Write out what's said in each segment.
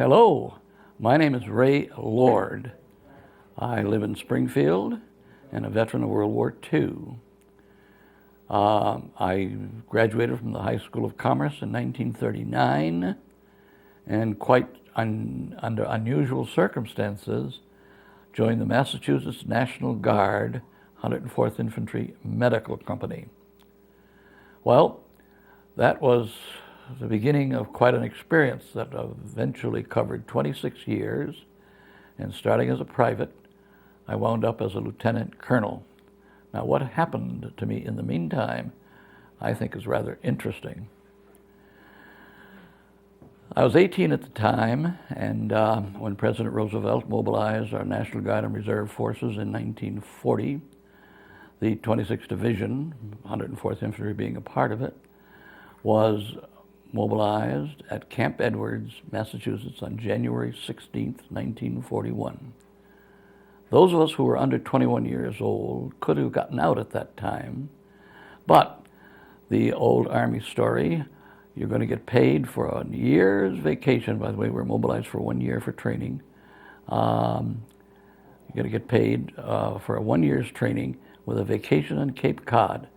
Hello, my name is Ray Lord. I live in Springfield and a veteran of World War II. I graduated from the High School of Commerce in 1939 and under unusual circumstances joined the Massachusetts National Guard 104th Infantry Medical Company. Well, that was the beginning of quite an experience that eventually covered 26 years, and starting as a private, I wound up as a lieutenant colonel. Now, what happened to me in the meantime, I think is rather interesting. I was 18 at the time, and when President Roosevelt mobilized our National Guard and Reserve Forces in 1940, the 26th Division, 104th Infantry being a part of it, was mobilized at Camp Edwards, Massachusetts on January 16, 1941. Those of us who were under 21 years old could have gotten out at that time, but the old Army story, you're going to get paid for a year's vacation. By the way, we're mobilized for 1 year for training. You're going to get paid for a 1 year's training with a vacation on Cape Cod.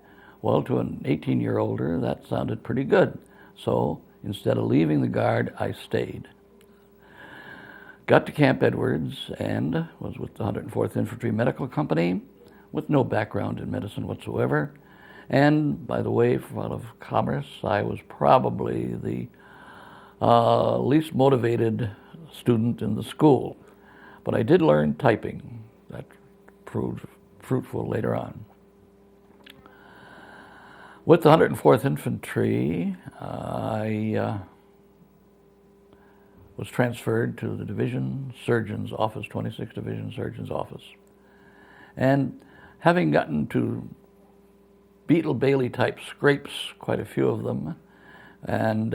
Well, to an 18-year-older, that sounded pretty good. So instead of leaving the Guard, I stayed. Got to Camp Edwards and was with the 104th Infantry Medical Company with no background in medicine whatsoever. And by the way, out of commerce, I was probably the least motivated student in the school. But I did learn typing. That proved fruitful later on. With the 104th Infantry, I was transferred to the Division Surgeon's Office, 26th Division Surgeon's Office. And having gotten to Beetle Bailey type scrapes, quite a few of them, and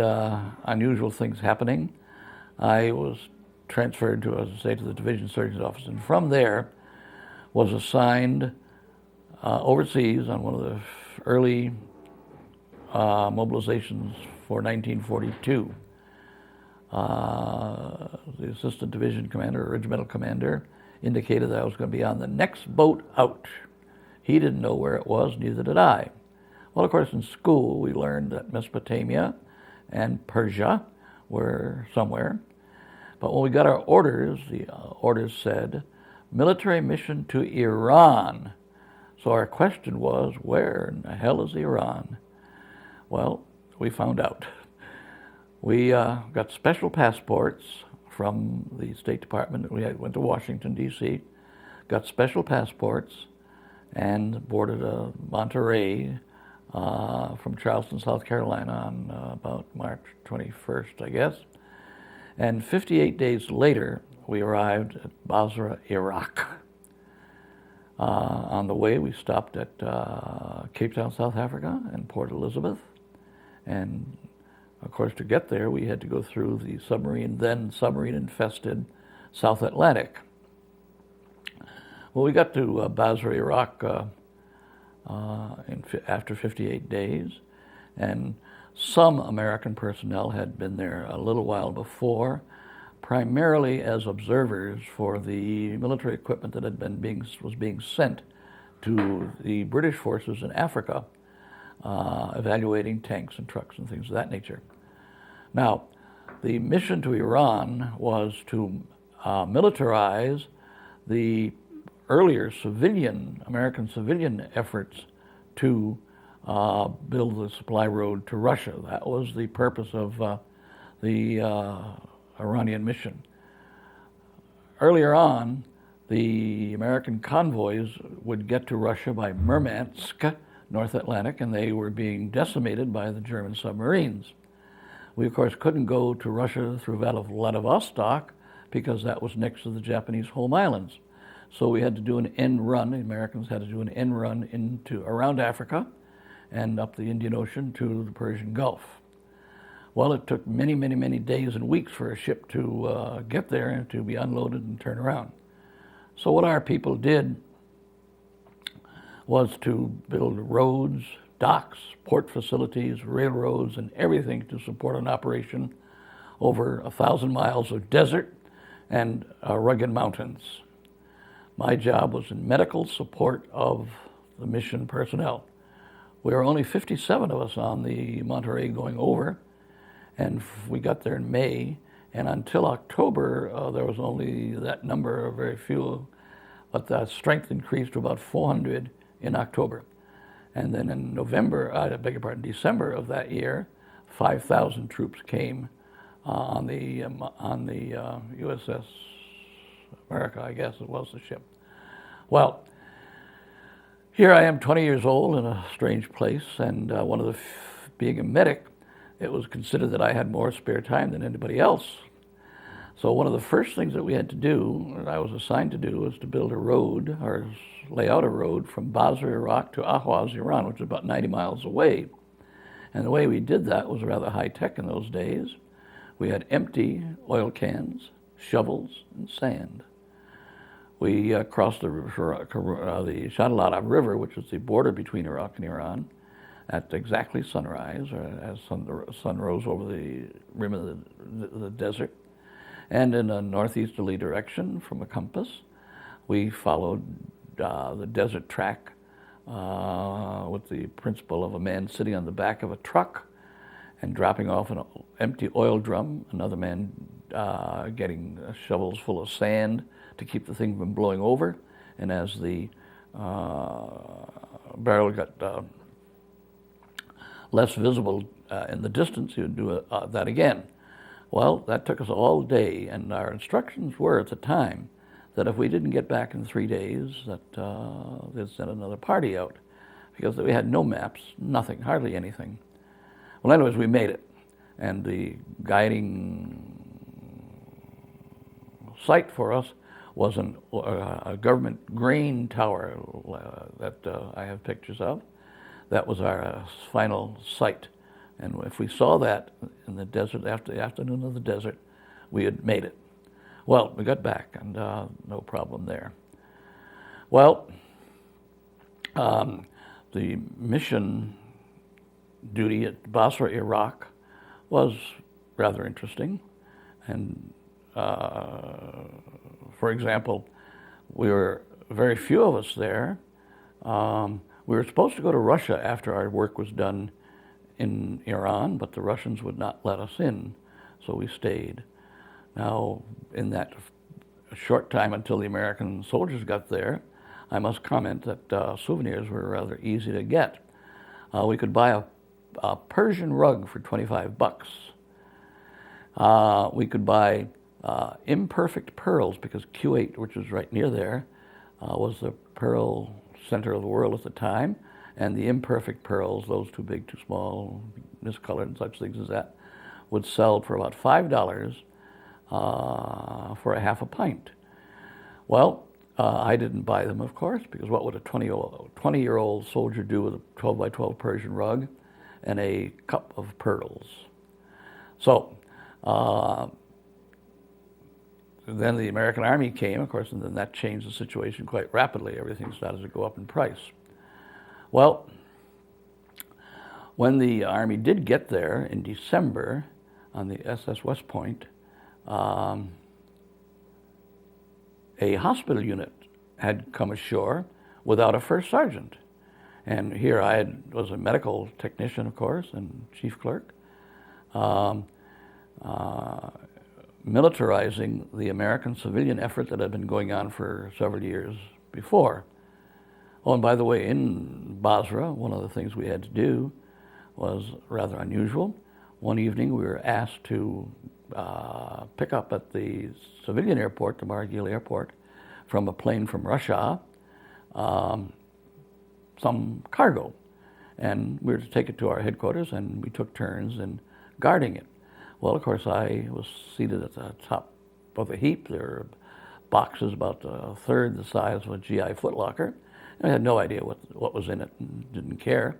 unusual things happening, I was transferred to, as I say, to the Division Surgeon's Office. And from there was assigned overseas on one of the early mobilizations for 1942. The assistant division commander, or regimental commander, indicated that I was going to be on the next boat out. He didn't know where it was, neither did I. Well, of course, in school, we learned that Mesopotamia and Persia were somewhere. But when we got our orders, the orders said, military mission to Iran. So our question was, where in the hell is Iran? Well, we found out. We got special passports from the State Department. We went to Washington, D.C., got special passports, and boarded a Monterey from Charleston, South Carolina on about March 21st, I guess. And 58 days later, we arrived at Basra, Iraq. On the way, we stopped at Cape Town, South Africa, and Port Elizabeth. And of course, to get there, we had to go through the submarine-infested South Atlantic. Well, we got to Basra, Iraq after 58 days, and some American personnel had been there a little while before, primarily as observers for the military equipment that was being sent to the British forces in Africa, evaluating tanks and trucks and things of that nature. Now, the mission to Iran was to militarize the earlier American civilian efforts to build the supply road to Russia. That was the purpose of the Iranian mission. Earlier on, the American convoys would get to Russia by Murmansk, North Atlantic, and they were being decimated by the German submarines. We, of course, couldn't go to Russia through Vladivostok because that was next to the Japanese home islands. So we had to do an end run. The Americans had to do an end run around Africa and up the Indian Ocean to the Persian Gulf. Well, it took many, many, many days and weeks for a ship to get there and to be unloaded and turn around. So what our people did was to build roads, docks, port facilities, railroads, and everything to support an operation over 1,000 miles of desert and rugged mountains. My job was in medical support of the mission personnel. We were only 57 of us on the Monterey going over, and we got there in May, and until October, there was only that number, very few, but the strength increased to about 400 in October. And then in December of that year, 5,000 troops came on the USS America, I guess it was the ship. Well, here I am, 20 years old in a strange place, and being a medic, it was considered that I had more spare time than anybody else. So one of the first things that we had to do, that I was assigned to do, was to build a road, or lay out a road from Basra, Iraq to Ahwaz, Iran, which is about 90 miles away. And the way we did that was rather high-tech in those days. We had empty oil cans, shovels, and sand. We crossed the Shadalada River, which is the border between Iraq and Iran, at exactly sunrise, or as the sun rose over the rim of the desert. And in a northeasterly direction from a compass, we followed the desert track with the principle of a man sitting on the back of a truck and dropping off an empty oil drum, another man getting shovels full of sand to keep the thing from blowing over. And as the barrel got less visible in the distance, he would do that again. Well, that took us all day, and our instructions were at the time that if we didn't get back in 3 days, that they'd send another party out, because we had no maps, nothing, hardly anything. Well, anyways, we made it, and the guiding site for us was a government grain tower that I have pictures of. That was our final site. And if we saw that in the desert, after the afternoon of the desert, we had made it. Well, we got back, and no problem there. Well, the mission duty at Basra, Iraq, was rather interesting. And for example, we were very few of us there. We were supposed to go to Russia after our work was done in Iran, but the Russians would not let us in, so we stayed. Now, in that short time until the American soldiers got there, I must comment that souvenirs were rather easy to get. We could buy a Persian rug for $25. We could buy imperfect pearls, because Kuwait, which was right near there, was the pearl center of the world at the time, and the imperfect pearls, those too big, too small, miscolored, and such things as that, would sell for about $5 for a half a pint. Well, I didn't buy them, of course, because what would a 20-year-old soldier do with a 12 by 12 Persian rug and a cup of pearls? So then the American Army came, of course, and then that changed the situation quite rapidly. Everything started to go up in price. Well, when the Army did get there in December on the SS West Point, a hospital unit had come ashore without a first sergeant. And here was a medical technician, of course, and chief clerk, militarizing the American civilian effort that had been going on for several years before. Oh, and by the way, in Basra, one of the things we had to do was rather unusual. One evening we were asked to pick up at the civilian airport, the Margil airport, from a plane from Russia, some cargo. And we were to take it to our headquarters, and we took turns in guarding it. Well, of course, I was seated at the top of the heap. There were boxes about a third the size of a GI footlocker. I had no idea what was in it and didn't care.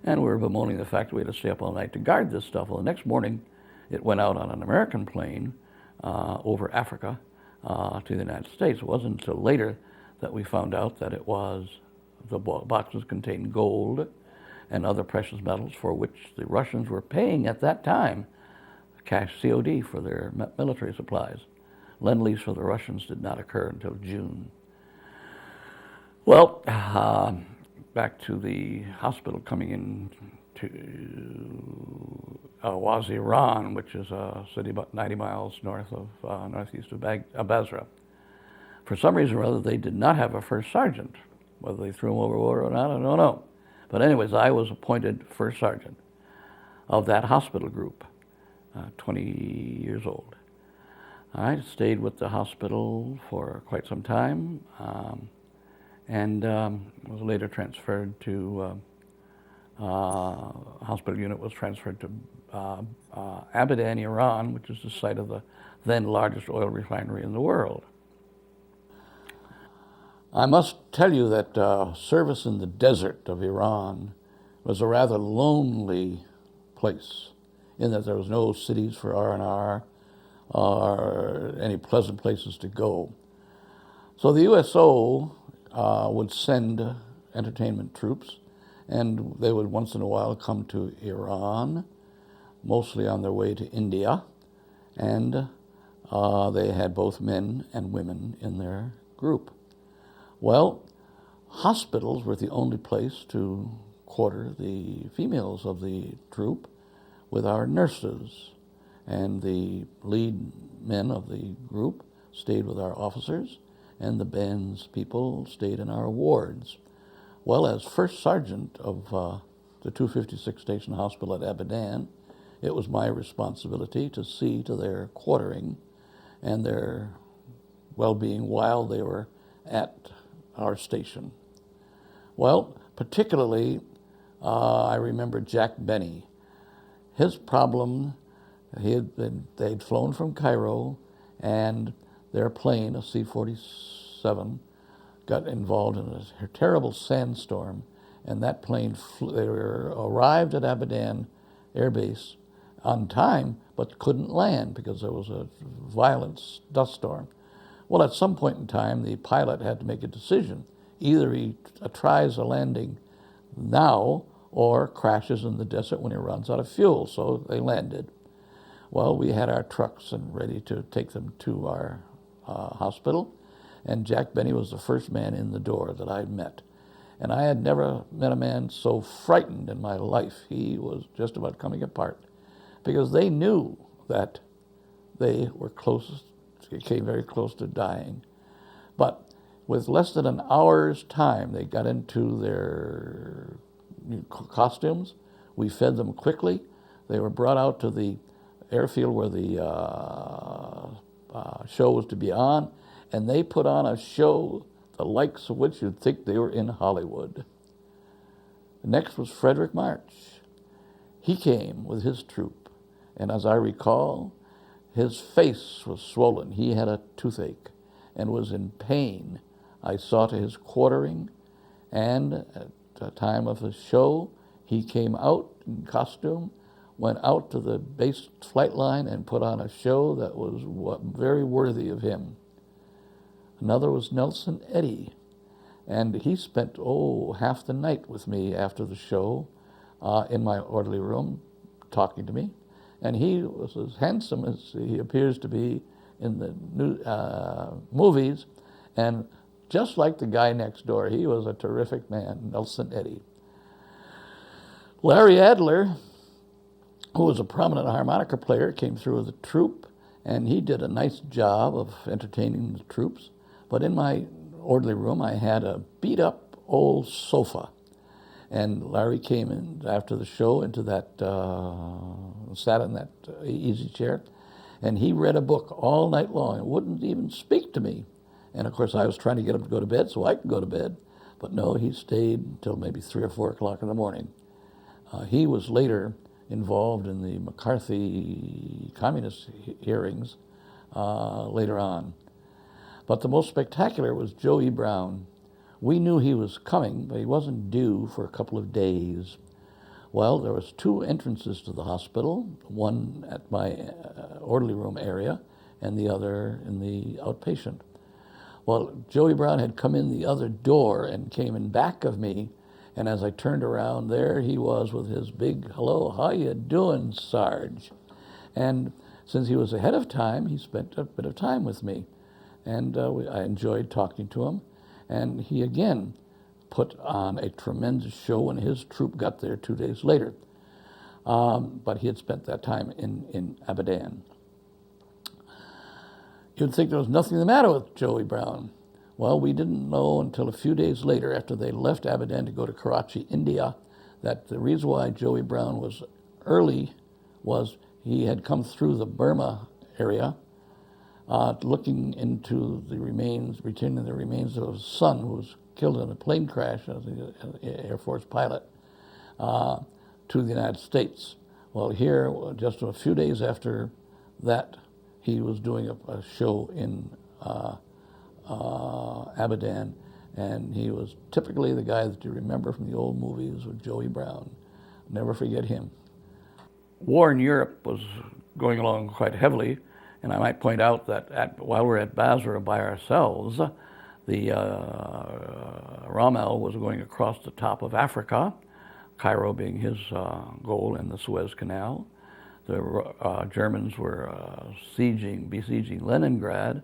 And we were bemoaning the fact that we had to stay up all night to guard this stuff. Well, the next morning, it went out on an American plane over Africa to the United States. It wasn't until later that we found out that the boxes contained gold and other precious metals for which the Russians were paying at that time cash COD for their military supplies. Lend-Lease for the Russians did not occur until June. Well, back to the hospital coming in to was Iran, which is a city about 90 miles northeast of Basra. For some reason or other, they did not have a first sergeant. Whether they threw him overboard or not, I don't know. But anyways, I was appointed first sergeant of that hospital group, 20 years old. I stayed with the hospital for quite some time, and was later transferred to, hospital unit was transferred to Abadan, Iran, which is the site of the then largest oil refinery in the world. I must tell you that service in the desert of Iran was a rather lonely place, in that there was no cities for R&R or any pleasant places to go. So the USO would send entertainment troops, and they would once in a while come to Iran, mostly on their way to India, and they had both men and women in their group. Well, hospitals were the only place to quarter the females of the troop with our nurses, and the lead men of the group stayed with our officers, and the band's people stayed in our wards. Well, as first sergeant of the 256 Station Hospital at Abadan, it was my responsibility to see to their quartering and their well-being while they were at our station. Well, particularly, I remember Jack Benny. His problem, they'd flown from Cairo, and their plane, a C-47, got involved in a terrible sandstorm, and that plane arrived at Abadan Air Base on time, but couldn't land because there was a violent dust storm. Well, at some point in time, the pilot had to make a decision. Either he tries a landing now or crashes in the desert when he runs out of fuel, so they landed. Well, we had our trucks and ready to take them to our hospital, and Jack Benny was the first man in the door that I met. And I had never met a man so frightened in my life. He was just about coming apart, because they knew that they were came very close to dying. But with less than an hour's time, they got into their costumes. We fed them quickly. They were brought out to the airfield where the show was to be on, and they put on a show the likes of which you'd think they were in Hollywood. Next was Frederick March. He came with his troop, and as I recall, his face was swollen. He had a toothache and was in pain. I saw to his quartering, and at the time of the show, he came out in costume, went out to the base flight line and put on a show that was very worthy of him. Another was Nelson Eddy, and he spent, half the night with me after the show in my orderly room talking to me. And he was as handsome as he appears to be in the new movies, and just like the guy next door, he was a terrific man, Nelson Eddy. Larry Adler, who was a prominent harmonica player, came through with the troop, and he did a nice job of entertaining the troops. But in my orderly room, I had a beat-up old sofa. And Larry came in after the show into that, sat in that easy chair, and he read a book all night long and wouldn't even speak to me. And of course, I was trying to get him to go to bed so I could go to bed. But no, he stayed until maybe 3 or 4 o'clock in the morning. He was later involved in the McCarthy communist hearings later on. But the most spectacular was Joey Brown. We knew he was coming, but he wasn't due for a couple of days. Well, there was 2 entrances to the hospital, one at my orderly room area and the other in the outpatient. Well, Joey Brown had come in the other door and came in back of me, and as I turned around, there he was with his big, "Hello, how you doing, Sarge?" And since he was ahead of time, he spent a bit of time with me. And I enjoyed talking to him. And he again put on a tremendous show when his troop got there 2 days later. But he had spent that time in Abadan. You'd think there was nothing the matter with Joey Brown. Well, we didn't know until a few days later, after they left Abadan to go to Karachi, India, that the reason why Joey Brown was early was he had come through the Burma area, looking into the remains, returning the remains of his son, who was killed in a plane crash as an Air Force pilot, to the United States. Well, here, just a few days after that, he was doing a show in Abadan, and he was typically the guy that you remember from the old movies with Joey Brown. Never forget him. War in Europe was going along quite heavily, and I might point out that while we're at Basra by ourselves, the Rommel was going across the top of Africa, Cairo being his goal in the Suez Canal. The Germans were besieging Stalingrad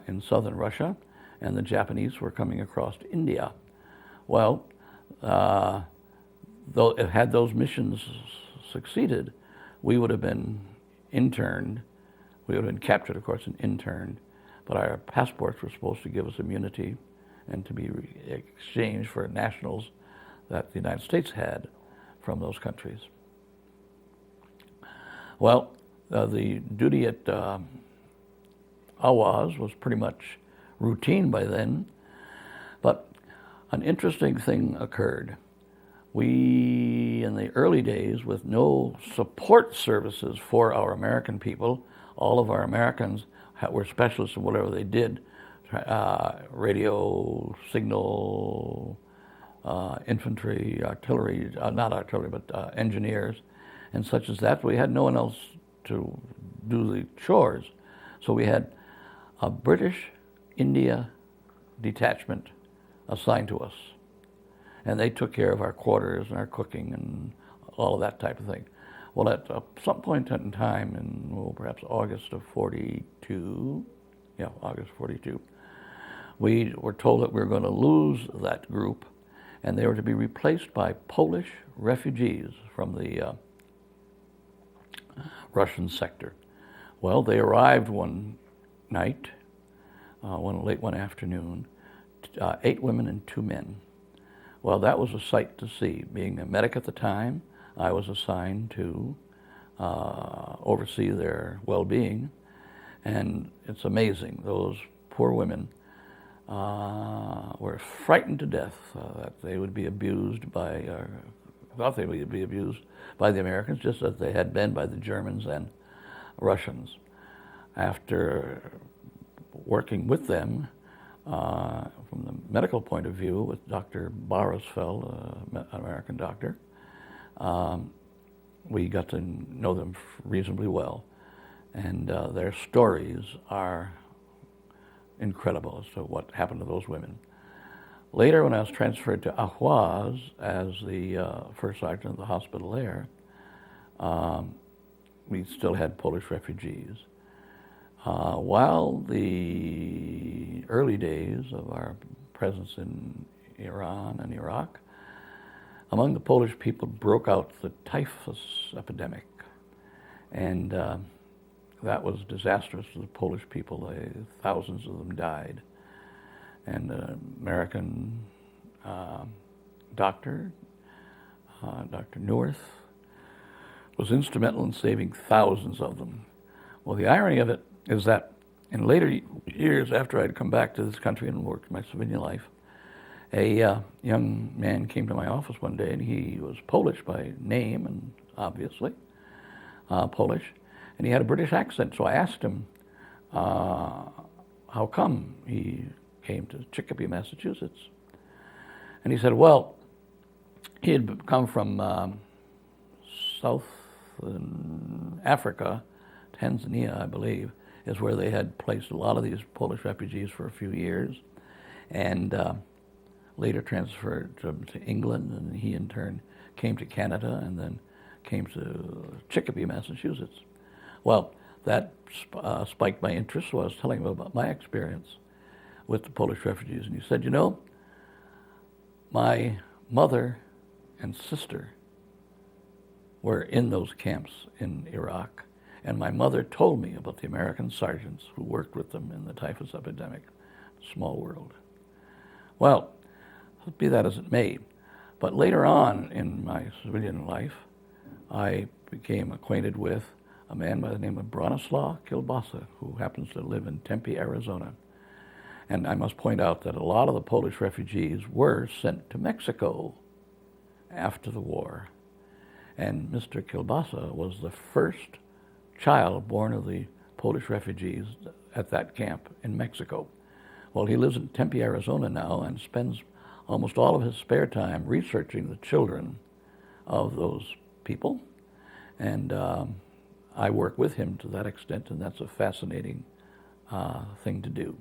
in southern Russia, and the Japanese were coming across to India. Well, had those missions succeeded, we would have been interned. We would have been captured, of course, and interned, but our passports were supposed to give us immunity and to be exchanged for nationals that the United States had from those countries. Well, the duty at Awaz was pretty much routine by then, but an interesting thing occurred. We, in the early days, with no support services for our American people, all of our Americans were specialists in whatever they did, radio, signal, infantry, artillery, not artillery, but engineers, and such as that. We had no one else to do the chores. So we had a British India detachment assigned to us. And they took care of our quarters and our cooking and all of that type of thing. Well, at some point in time, in perhaps August of 42, we were told that we were going to lose that group, and they were to be replaced by Polish refugees from the Russian sector. Well, they arrived one night, late one afternoon, 8 women and 2 men. Well, that was a sight to see. Being a medic at the time, I was assigned to oversee their well-being, and it's amazing. Those poor women were frightened to death that they would be abused thought they would be abused by the Americans, just as they had been by the Germans and Russians. After working with them, from the medical point of view, with Dr. Barosfeld, an American doctor, we got to know them reasonably well. And their stories are incredible as to what happened to those women. Later, when I was transferred to Ahwaz as the first sergeant of the hospital there, we still had Polish refugees. While the early days of our presence in Iran and Iraq, among the Polish people broke out the typhus epidemic, and that was disastrous to the Polish people. Thousands of them died. And an American doctor, Dr. North, was instrumental in saving thousands of them. Well, the irony of it is that in later years, after I'd come back to this country and worked my civilian life, a young man came to my office one day, and he was Polish by name, and obviously Polish, and he had a British accent. So I asked him, how come he came to Chicopee, Massachusetts? And he said, well, he had come from South Africa, Tanzania, I believe, is where they had placed a lot of these Polish refugees for a few years, and later transferred to England, and he in turn came to Canada and then came to Chicopee, Massachusetts. Well, that spiked my interest, so I was telling him about my experience with the Polish refugees. And he said, you know, my mother and sister were in those camps in Iraq, and my mother told me about the American sergeants who worked with them in the typhus epidemic. Small world. Well, be that as it may, but later on in my civilian life, I became acquainted with a man by the name of Bronislaw Kielbasa, who happens to live in Tempe, Arizona. And I must point out that a lot of the Polish refugees were sent to Mexico after the war. And Mr. Kielbasa was the first child born of the Polish refugees at that camp in Mexico. Well, he lives in Tempe, Arizona now, and spends almost all of his spare time researching the children of those people. And I work with him to that extent, and that's a fascinating thing to do.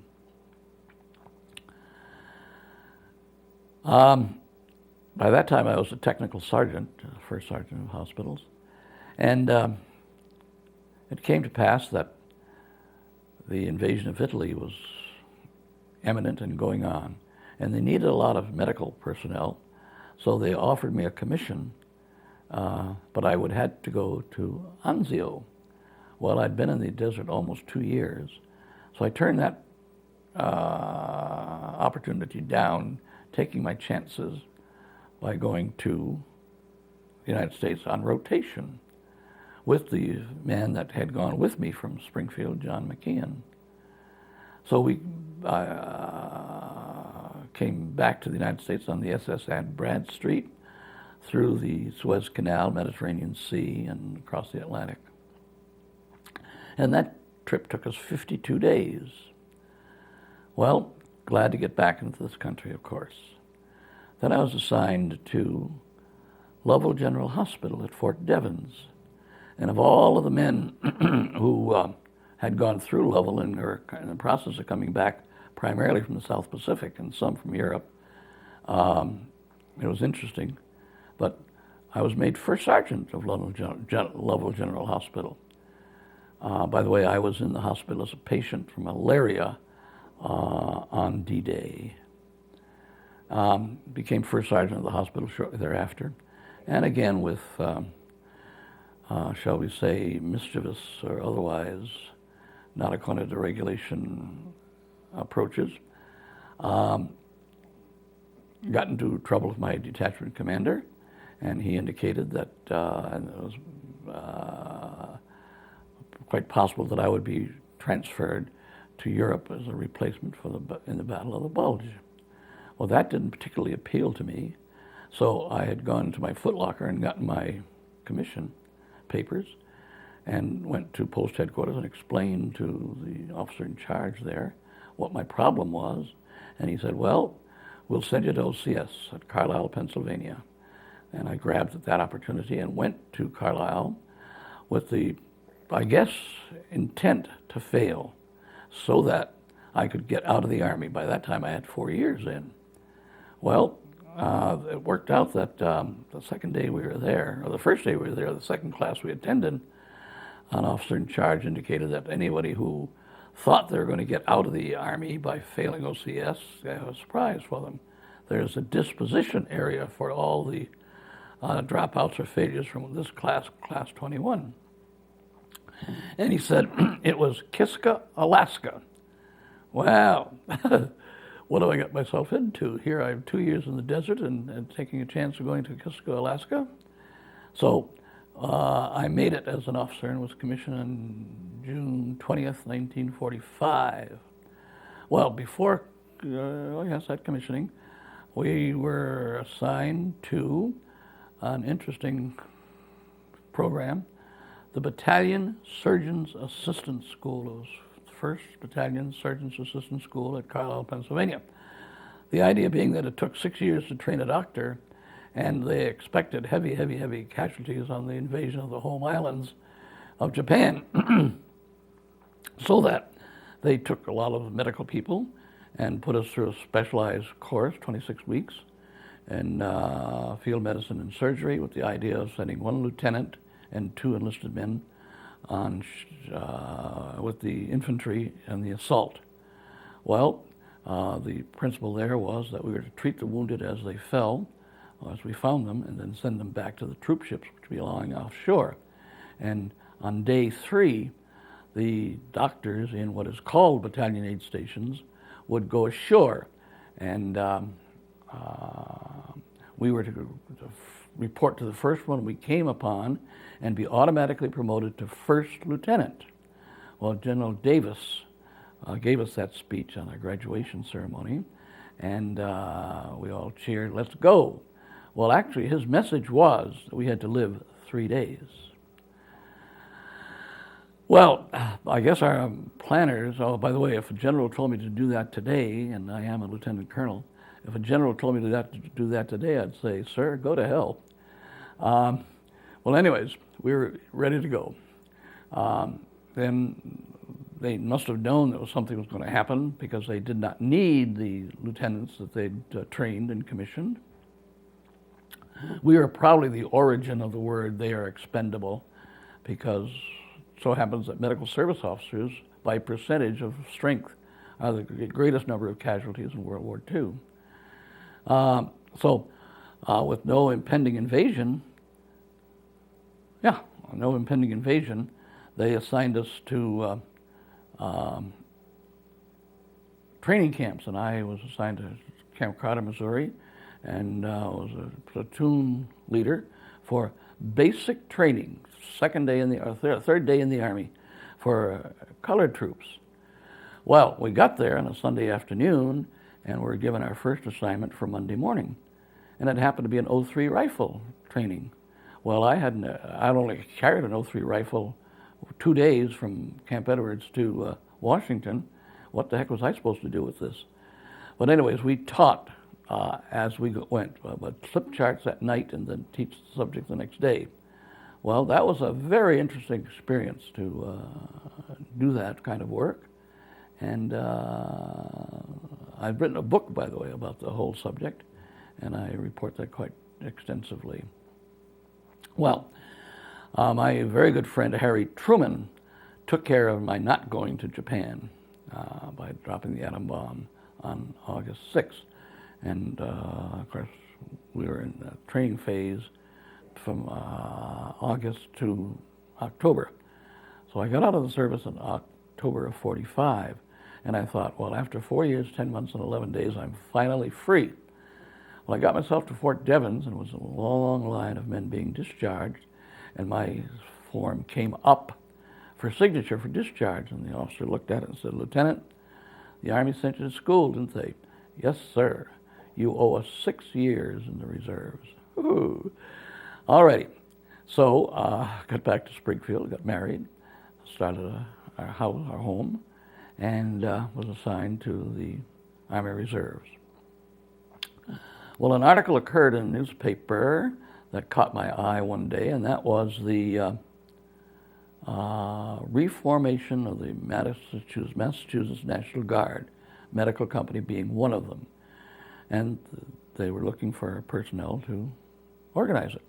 By that time, I was a technical sergeant, first sergeant of hospitals, and it came to pass that the invasion of Italy was imminent and going on, and they needed a lot of medical personnel, so they offered me a commission, but I would have to go to Anzio. Well, I'd been in the desert almost 2 years, so I turned that opportunity down, taking my chances by going to the United States on rotation with the man that had gone with me from Springfield, John McKeon. So we came back to the United States on the SS Bradstreet through the Suez Canal, Mediterranean Sea, and across the Atlantic. And that trip took us 52 days. Well, glad to get back into this country, of course. Then I was assigned to Lovell General Hospital at Fort Devens. And of all of the men who had gone through Lovell and were in the process of coming back, primarily from the South Pacific and some from Europe, it was interesting. But I was made first sergeant of Lovell General Hospital. By the way, I was in the hospital as a patient for malaria on D-Day. Became first sergeant of the hospital shortly thereafter. And again with, shall we say, mischievous or otherwise, not according to regulation approaches. Got into trouble with my detachment commander, and he indicated that it was quite possible that I would be transferred to Europe as a replacement for in the Battle of the Bulge. Well, that didn't particularly appeal to me, so I had gone to my footlocker and gotten my commission papers and went to post headquarters and explained to the officer in charge there what my problem was. And he said, well, we'll send you to OCS at Carlisle, Pennsylvania. And I grabbed at that opportunity and went to Carlisle with the, I guess, intent to fail so that I could get out of the Army. By that time, I had 4 years in. Well, it worked out that the second day we were there, or the first day we were there, the second class we attended, an officer in charge indicated that anybody who thought they were going to get out of the Army by failing OCS, I have a surprise for them. There's a disposition area for all the dropouts or failures from this class, Class 21. And he said it was Kiska, Alaska. Wow. What do I get myself into? Here I have 2 years in the desert and taking a chance of going to Kiska, Alaska. So I made it as an officer and was commissioned on June 20th, 1945. Well, before that commissioning, we were assigned to an interesting program, the Battalion Surgeons Assistant School. It was the 1st Battalion Surgeons Assistant School at Carlisle, Pennsylvania. The idea being that it took 6 years to train a doctor, and they expected heavy, heavy, heavy casualties on the invasion of the home islands of Japan. So that they took a lot of medical people and put us through a specialized course, 26 weeks, in field medicine and surgery with the idea of sending one lieutenant and 2 enlisted men on with the infantry and the assault. Well, the principle there was that we were to treat the wounded as they fell, as we found them, and then send them back to the troop ships, which would be lying offshore. And on day 3, the doctors in what is called battalion aid stations would go ashore, and we were to report to the first one we came upon and be automatically promoted to first lieutenant. Well, General Davis gave us that speech on our graduation ceremony, and we all cheered, "Let's go." Well, actually, his message was that we had to live 3 days. Well, I guess our planners, oh, by the way, if a general told me to do that today, and I am a lieutenant colonel, if a general told me to do that today, I'd say, "Sir, go to hell." Well, anyways, we were ready to go. Then they must have known that something was going to happen because they did not need the lieutenants that they'd trained and commissioned. We are probably the origin of the word "they are expendable," because it so happens that medical service officers, by percentage of strength, are the greatest number of casualties in World War II. With no impending invasion, they assigned us to training camps, and I was assigned to Camp Crowder, Missouri, and was a platoon leader for basic training, third day in the Army for colored troops. Well, we got there on a Sunday afternoon, and we were given our first assignment for Monday morning, and it happened to be an .03 rifle training. Well, I'd only carried an .03 rifle 2 days from Camp Edwards to Washington. What the heck was I supposed to do with this? But anyways, we taught as we went, but slip charts at night and then teach the subject the next day. Well, that was a very interesting experience to do that kind of work. And I've written a book, by the way, about the whole subject, and I report that quite extensively. Well, my very good friend Harry Truman took care of my not going to Japan by dropping the atom bomb on August 6th. And of course, we were in the training phase from August to October. So I got out of the service in October of '45, and I thought, well, after 4 years, 10 months, and 11 days, I'm finally free. Well, I got myself to Fort Devens, and it was a long line of men being discharged, and my form came up for signature for discharge, and the officer looked at it and said, "Lieutenant, the Army sent you to school, didn't they?" "Yes, sir. You owe us 6 years in the reserves." Ooh. All righty. So got back to Springfield, got married, started our home, and was assigned to the Army Reserves. Well, an article occurred in a newspaper that caught my eye one day, and that was the reformation of the Massachusetts National Guard, medical company being one of them. And they were looking for personnel to organize it.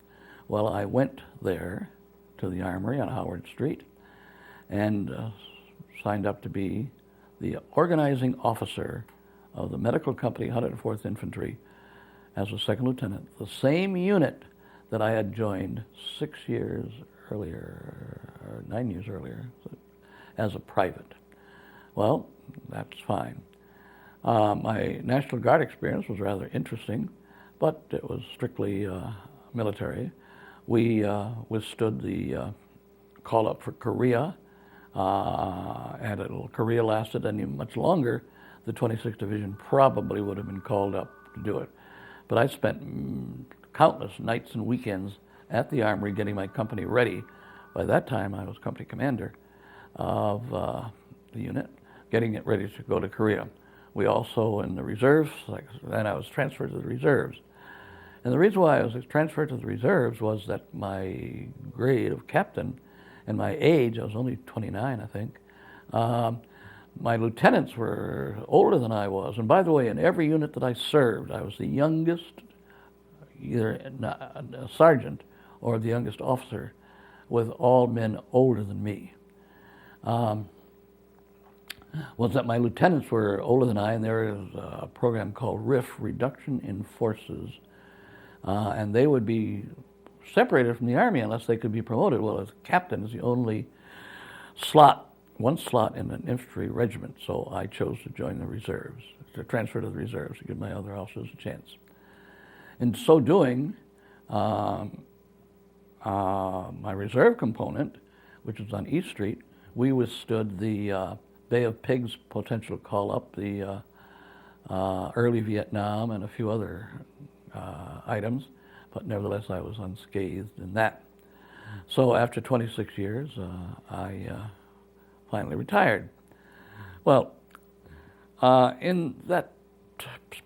Well, I went there to the Armory on Howard Street and signed up to be the organizing officer of the medical company 104th Infantry as a second lieutenant, the same unit that I had joined 6 years earlier, or 9 years earlier, as a private. Well, that's fine. My National Guard experience was rather interesting, but it was strictly military. We withstood the call up for Korea, and if Korea lasted any much longer, the 26th Division probably would have been called up to do it. But I spent countless nights and weekends at the Armory getting my company ready. By that time, I was company commander of the unit, getting it ready to go to Korea. We also, in the reserves, then I was transferred to the reserves. And the reason why I was transferred to the reserves was that my grade of captain and my age, I was only 29, I think, my lieutenants were older than I was. And by the way, in every unit that I served, I was the youngest either a sergeant or the youngest officer, with all men older than me. Was that my lieutenants were older than I, and there was a program called RIF, Reduction in Forces, and they would be separated from the Army unless they could be promoted. Well, as captain is the only one slot in an infantry regiment, so I chose to join the reserves, to transfer to the reserves to give my other officers a chance. In so doing, my reserve component, which was on East Street, we withstood the Bay of Pigs potential call-up, the early Vietnam, and a few other items, but nevertheless I was unscathed in that. So after 26 years, I finally retired. Well, in that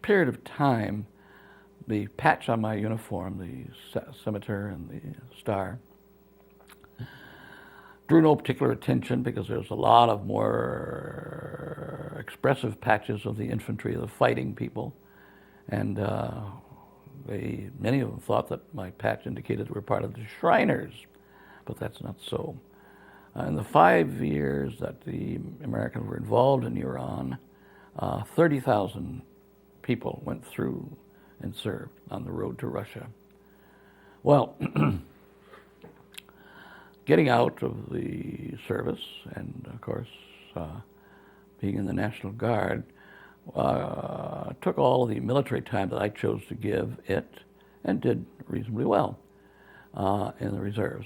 period of time, the patch on my uniform, the scimitar and the star, drew no particular attention because there's a lot of more expressive patches of the infantry, the fighting people, and many of them thought that my patch indicated they were part of the Shriners, but that's not so. In the 5 years that the Americans were involved in Iran, 30,000 people went through and served on the road to Russia. Well, getting out of the service and, of course, being in the National Guard took all the military time that I chose to give it and did reasonably well in the reserves.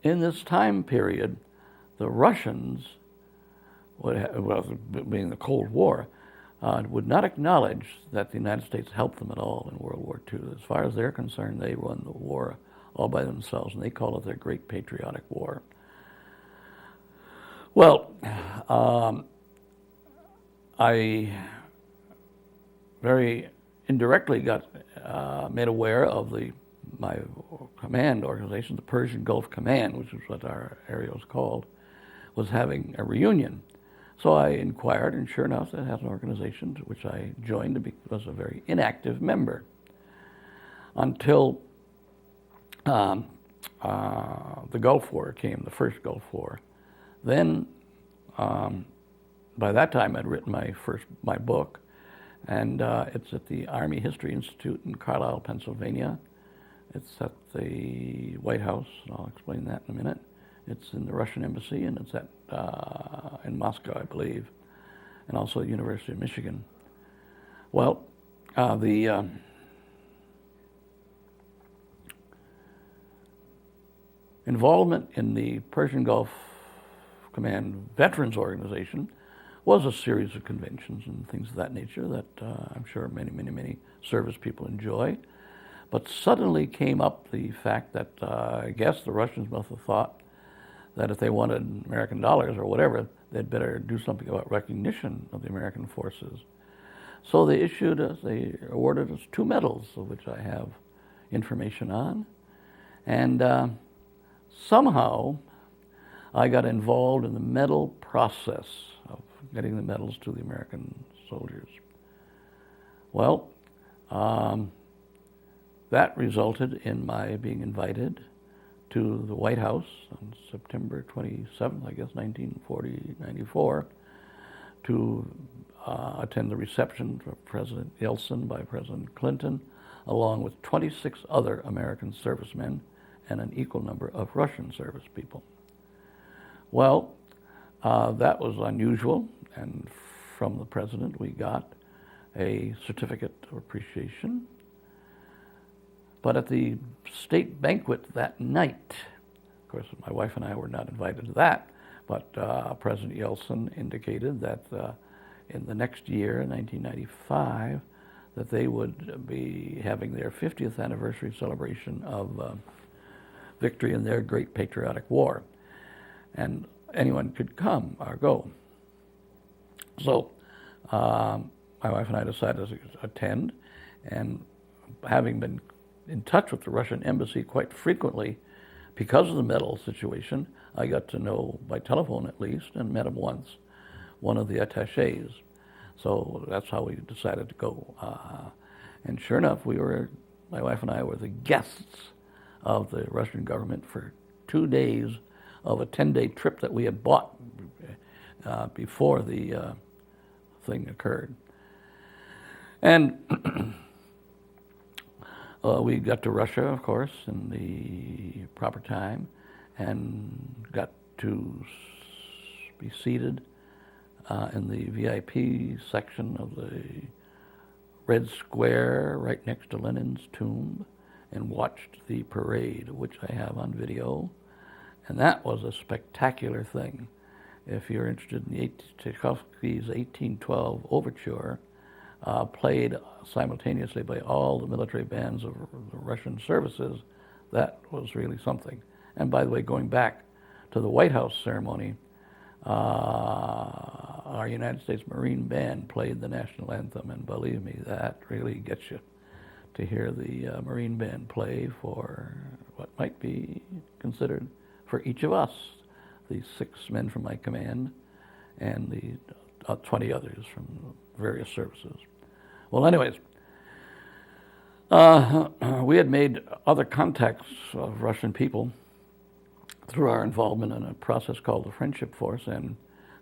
In this time period, the Russians, being the Cold War, would not acknowledge that the United States helped them at all in World War II. As far as they're concerned, they won the war all by themselves, and they call it their Great Patriotic War. Well, I very indirectly got made aware of my command organization, the Persian Gulf Command, which is what our area was called, was having a reunion. So I inquired, and sure enough, it has an organization to which I joined and was a very inactive member until the Gulf War came, the first Gulf War. Then, by that time, I'd written my book, and it's at the Army History Institute in Carlisle, Pennsylvania. It's at the White House, and I'll explain that in a minute. It's in the Russian Embassy, and it's in Moscow, I believe, and also the University of Michigan. Well, the involvement in the Persian Gulf Command Veterans Organization was a series of conventions and things of that nature that I'm sure many service people enjoy. But suddenly came up the fact that I guess the Russians must have thought that if they wanted American dollars or whatever, they'd better do something about recognition of the American forces. So they awarded us 2 medals, of which I have information on. And somehow I got involved in the medal process of getting the medals to the American soldiers. Well, that resulted in my being invited to the White House on September 27th, I guess, 94, to attend the reception for President Yeltsin by President Clinton, along with 26 other American servicemen and an equal number of Russian service people. Well, that was unusual, and from the president we got a certificate of appreciation. But at the state banquet that night, of course, my wife and I were not invited to that, but President Yeltsin indicated that in the next year, 1995, that they would be having their 50th anniversary celebration of victory in their Great Patriotic War. And anyone could come or go. So my wife and I decided to attend, and having been in touch with the Russian embassy quite frequently because of the medal situation, I got to know, by telephone at least, and met him once, one of the attachés. So that's how we decided to go. And sure enough, my wife and I were the guests of the Russian government for 2 days of a 10-day trip that we had bought before the thing occurred. And we got to Russia, of course, in the proper time, and got to be seated in the VIP section of the Red Square right next to Lenin's tomb, and watched the parade, which I have on video. And that was a spectacular thing. If you're interested in Tchaikovsky's 1812 overture, played simultaneously by all the military bands of the Russian services, that was really something. And by the way, going back to the White House ceremony, our United States Marine Band played the national anthem, and believe me, that really gets you to hear the Marine Band play for what might be considered, for each of us, the 6 men from my command and the 20 others from various services. Well, anyways, we had made other contacts of Russian people through our involvement in a process called the Friendship Force and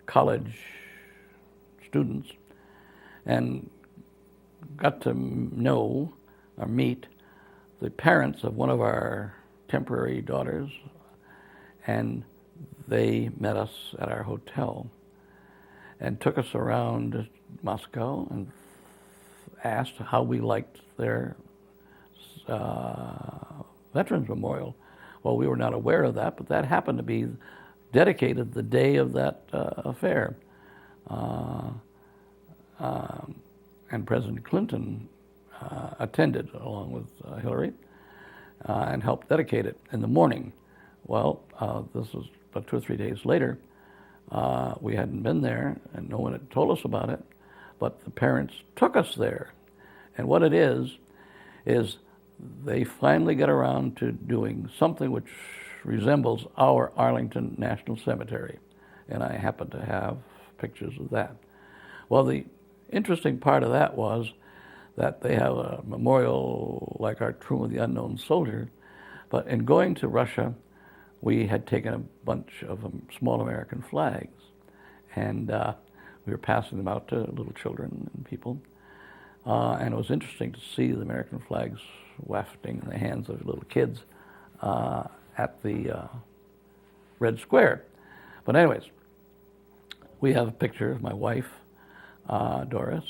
college students, and got to know or meet the parents of one of our temporary daughters, and they met us at our hotel and took us around Moscow and asked how we liked their Veterans Memorial. Well, we were not aware of that, but that happened to be dedicated the day of that affair. And President Clinton attended along with Hillary and helped dedicate it in the morning. Well, this was about 2 or 3 days later. We hadn't been there, and no one had told us about it, but the parents took us there. And what it is they finally get around to doing something which resembles our Arlington National Cemetery, and I happen to have pictures of that. Well, the interesting part of that was that they have a memorial like our Tomb of the Unknown Soldier, but in going to Russia, we had taken a bunch of small American flags, and we were passing them out to little children and people, and it was interesting to see the American flags wafting in the hands of little kids at the Red Square. But anyways, we have a picture of my wife, Doris,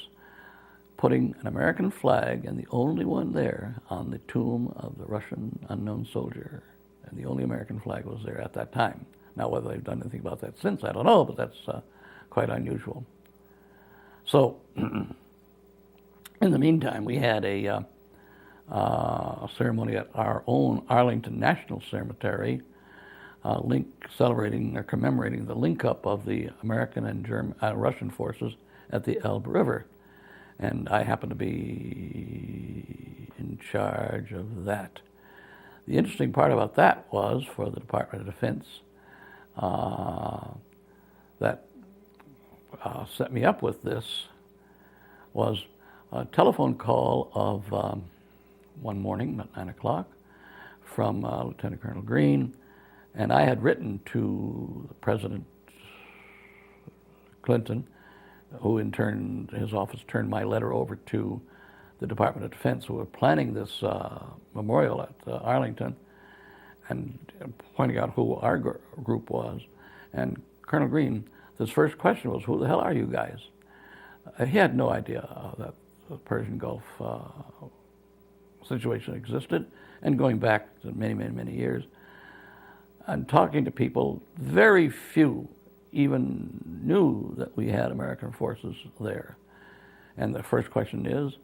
putting an American flag, and the only one there, on the tomb of the Russian unknown soldier. And the only American flag was there at that time. Now, whether they've done anything about that since, I don't know, but that's quite unusual. So, in the meantime, we had a ceremony at our own Arlington National Cemetery, celebrating or commemorating the link-up of the American and Russian forces at the Elbe River. And I happen to be in charge of that. The interesting part about that was, for the Department of Defense, that set me up with this, was a telephone call of one morning at 9 o'clock from Lieutenant Colonel Green, and I had written to President Clinton, who in turn, his office turned my letter over to the Department of Defense, who were planning this memorial at Arlington, and pointing out who our group was. And Colonel Green, his first question was, "Who the hell are you guys?" He had no idea that the Persian Gulf situation existed, and going back to many, many, many years, and talking to people, very few even knew that we had American forces there. And the first question is,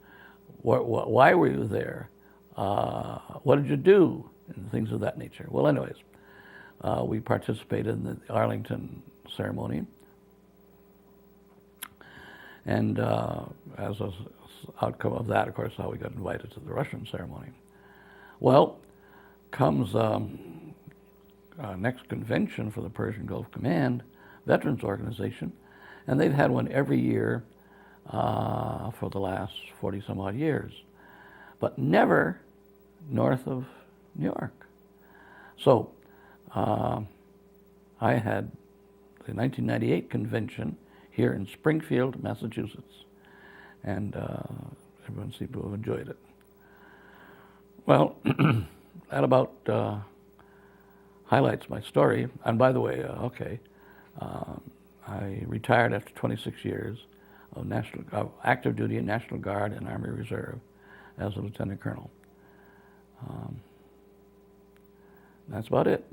why were you there? What did you do? And things of that nature. Well, anyways, we participated in the Arlington ceremony. And as an outcome of that, of course, how we got invited to the Russian ceremony. Well, comes next convention for the Persian Gulf Command Veterans Organization, and they've had one every year for the last 40 some odd years, but never north of New York. So I had the 1998 convention here in Springfield, Massachusetts, and everyone seemed to have enjoyed it. Well, that about highlights my story. And by the way, I retired after 26 years of active duty in National Guard and Army Reserve as a lieutenant colonel. That's about it.